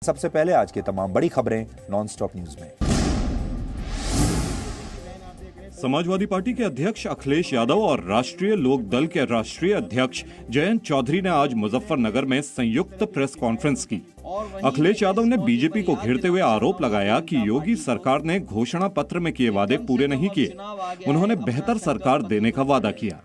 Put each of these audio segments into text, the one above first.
सबसे पहले आज की तमाम बड़ी खबरें नॉन-स्टॉप न्यूज में। समाजवादी पार्टी के अध्यक्ष अखिलेश यादव और राष्ट्रीय लोक दल के राष्ट्रीय अध्यक्ष जयंत चौधरी ने आज मुजफ्फरनगर में संयुक्त प्रेस कॉन्फ्रेंस की। अखिलेश यादव ने बीजेपी को घेरते हुए आरोप लगाया कि योगी सरकार ने घोषणा पत्र में किए वादे पूरे नहीं किए। उन्होंने बेहतर सरकार देने का वादा किया।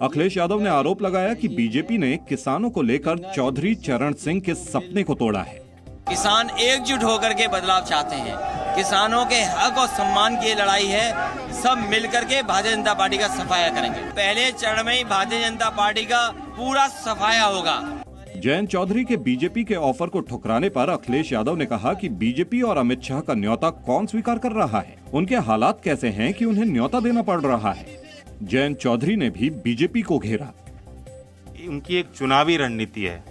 अखिलेश यादव ने आरोप लगाया कि बीजेपी ने किसानों को लेकर चौधरी चरण सिंह के सपने को तोड़ा है। किसान एकजुट होकर के बदलाव चाहते हैं। किसानों के हक और सम्मान की लड़ाई है। सब मिलकर के भारतीय जनता पार्टी का सफाया करेंगे। पहले चरण में ही भारतीय जनता पार्टी का पूरा सफाया होगा। जयंत चौधरी के बीजेपी के ऑफर को ठुकराने पर अखिलेश यादव ने कहा कि बीजेपी और अमित शाह का न्योता कौन स्वीकार कर रहा है। उनके हालात कैसे हैं कि उन्हें न्योता देना पड़ रहा है। जयंत चौधरी ने भी बीजेपी को घेरा। उनकी एक चुनावी रणनीति है।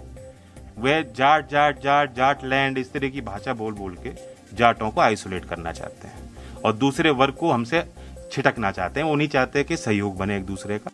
वे जाट जाट जाट जाट लैंड इस तरह की भाषा बोल बोल के जाटों को आइसोलेट करना चाहते हैं और दूसरे वर्ग को हमसे छिटकना चाहते हैं। वो नहीं चाहते कि सहयोग बने एक दूसरे का।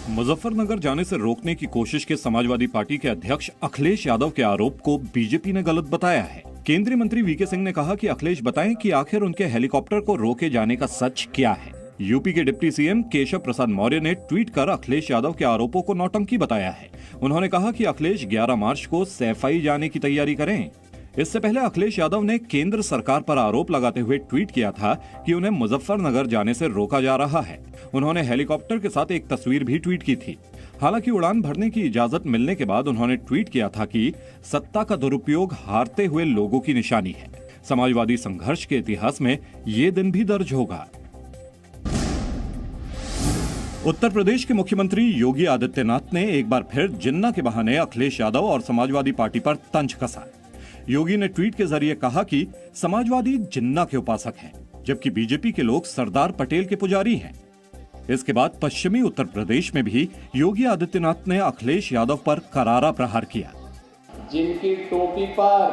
मुजफ्फरनगर जाने से रोकने की कोशिश के समाजवादी पार्टी के अध्यक्ष अखिलेश यादव के आरोप को बीजेपी ने गलत बताया है। केंद्रीय मंत्री वीके सिंह ने कहा कि अखिलेश बताएं कि आखिर उनके हेलीकॉप्टर को रोके जाने का सच क्या है। यूपी के डिप्टी सीएम केशव प्रसाद मौर्य ने ट्वीट कर अखिलेश यादव के आरोपों को नौटंकी बताया है। उन्होंने कहा कि अखिलेश 11 मार्च को सैफई जाने की तैयारी करें। इससे पहले अखिलेश यादव ने केंद्र सरकार पर आरोप लगाते हुए ट्वीट किया था कि उन्हें मुजफ्फरनगर जाने से रोका जा रहा है। उन्होंने हेलीकॉप्टर के साथ एक तस्वीर भी ट्वीट की थी। हालांकि उड़ान भरने की इजाजत मिलने के बाद उन्होंने ट्वीट किया था कि सत्ता का दुरुपयोग हारते हुए लोगों की निशानी है। समाजवादी संघर्ष के इतिहास में ये दिन भी दर्ज होगा। उत्तर प्रदेश के मुख्यमंत्री योगी आदित्यनाथ ने एक बार फिर जिन्ना के बहाने अखिलेश यादव और समाजवादी पार्टी पर तंज कसा। योगी ने ट्वीट के जरिए कहा कि समाजवादी जिन्ना के उपासक हैं, जबकि बीजेपी के लोग सरदार पटेल के पुजारी हैं। इसके बाद पश्चिमी उत्तर प्रदेश में भी योगी आदित्यनाथ ने अखिलेश यादव पर करारा प्रहार किया। जिनकी टोपी पर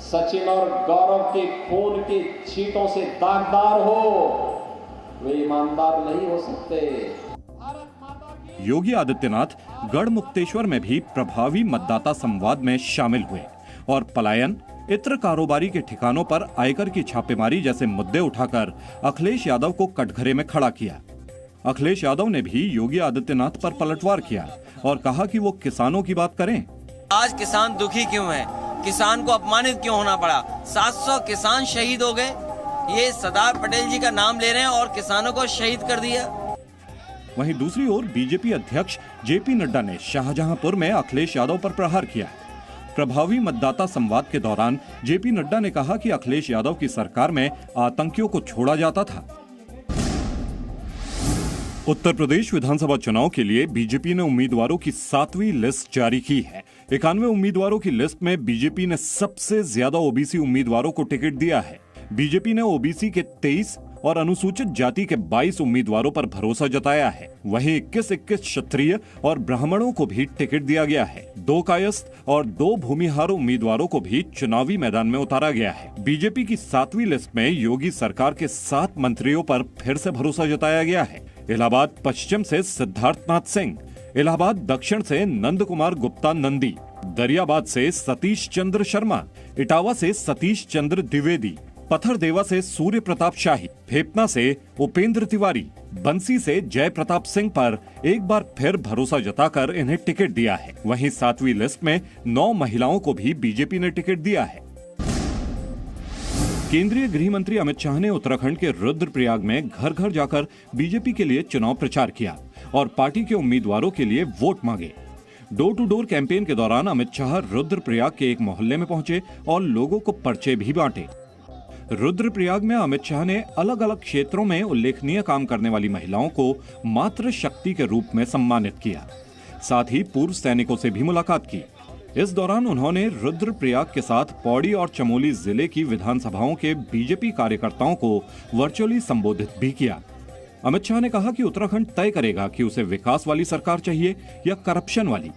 सचिन और गौरव के खून की छींटों से दागदार हो, वे ईमानदार नहीं हो सकते। योगी आदित्यनाथ गढ़मुक्तेश्वर में भी प्रभावी मतदाता संवाद में शामिल हुए और पलायन, इत्र कारोबारी के ठिकानों पर आयकर की छापेमारी जैसे मुद्दे उठाकर अखिलेश यादव को कटघरे में खड़ा किया। अखिलेश यादव ने भी योगी आदित्यनाथ पर पलटवार किया और कहा कि वो किसानों की बात करें। आज किसान दुखी क्यों है? किसान को अपमानित क्यों होना पड़ा? 700 किसान शहीद हो गए। ये सरदार पटेल जी का नाम ले रहे हैं और किसानों को शहीद कर दिया। वहीं दूसरी ओर बीजेपी अध्यक्ष जेपी नड्डा ने शाहजहांपुर में अखिलेश यादव पर प्रहार किया। प्रभावी मतदाता संवाद के दौरान जेपी नड्डा ने कहा कि अखिलेश यादव की सरकार में आतंकियों को छोड़ा जाता था। उत्तर प्रदेश विधानसभा चुनाव के लिए बीजेपी ने उम्मीदवारों की 7वीं लिस्ट जारी की है। 91 उम्मीदवारों की लिस्ट में बीजेपी ने सबसे ज्यादा ओबीसी उम्मीदवारों को टिकट दिया है। बीजेपी ने ओबीसी के 23 और अनुसूचित जाति के 22 उम्मीदवारों पर भरोसा जताया है। वहीं 21 क्षत्रिय और ब्राह्मणों को भी टिकट दिया गया है। 2 कायस्थ और 2 भूमिहार उम्मीदवारों को भी चुनावी मैदान में उतारा गया है। बीजेपी की 7वीं लिस्ट में योगी सरकार के 7 मंत्रियों पर फिर से भरोसा जताया गया है। इलाहाबाद पश्चिम से सिद्धार्थनाथ सिंह, इलाहाबाद दक्षिण से नंद कुमार गुप्ता नंदी, दरियाबाद से सतीश चंद्र शर्मा, इटावा से सतीश चंद्र द्विवेदी, पथरदेवा से सूर्य प्रताप शाही, फेपना से उपेंद्र तिवारी, बंसी से जय प्रताप सिंह पर एक बार फिर भरोसा जताकर इन्हें टिकट दिया है। वहीं 7वीं लिस्ट में 9 महिलाओं को भी बीजेपी ने टिकट दिया है। केंद्रीय गृह मंत्री अमित शाह ने उत्तराखंड के रुद्रप्रयाग में घर घर जाकर बीजेपी के लिए चुनाव प्रचार किया और पार्टी के उम्मीदवारों के लिए वोट मांगे। डोर टू डोर कैंपेन के दौरान अमित शाह रुद्रप्रयाग के एक मोहल्ले में पहुंचे और लोगों को पर्चे भी बांटे। रुद्रप्रयाग में अमित शाह ने अलग अलग क्षेत्रों में उल्लेखनीय काम करने वाली महिलाओं को मातृ शक्ति के रूप में सम्मानित किया। साथ ही पूर्व सैनिकों से भी मुलाकात की। इस दौरान उन्होंने रुद्रप्रयाग के साथ पौड़ी और चमोली जिले की विधानसभाओं के बीजेपी कार्यकर्ताओं को वर्चुअली संबोधित भी किया। अमित शाह ने कहा कि उत्तराखंड तय करेगा कि उसे विकास वाली सरकार चाहिए या करप्शन वाली।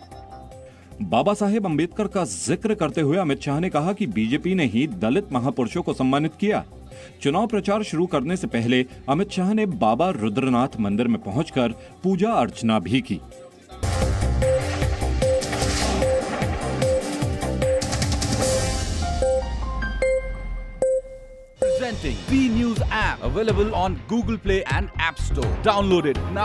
बाबा साहेब अंबेडकर का जिक्र करते हुए अमित शाह ने कहा कि बीजेपी ने ही दलित महापुरुषों को सम्मानित किया। चुनाव प्रचार शुरू करने से पहले अमित शाह ने बाबा रुद्रनाथ मंदिर में पहुंचकर पूजा अर्चना भी की। presenting B News app, available on Google Play and App Store. Download it now.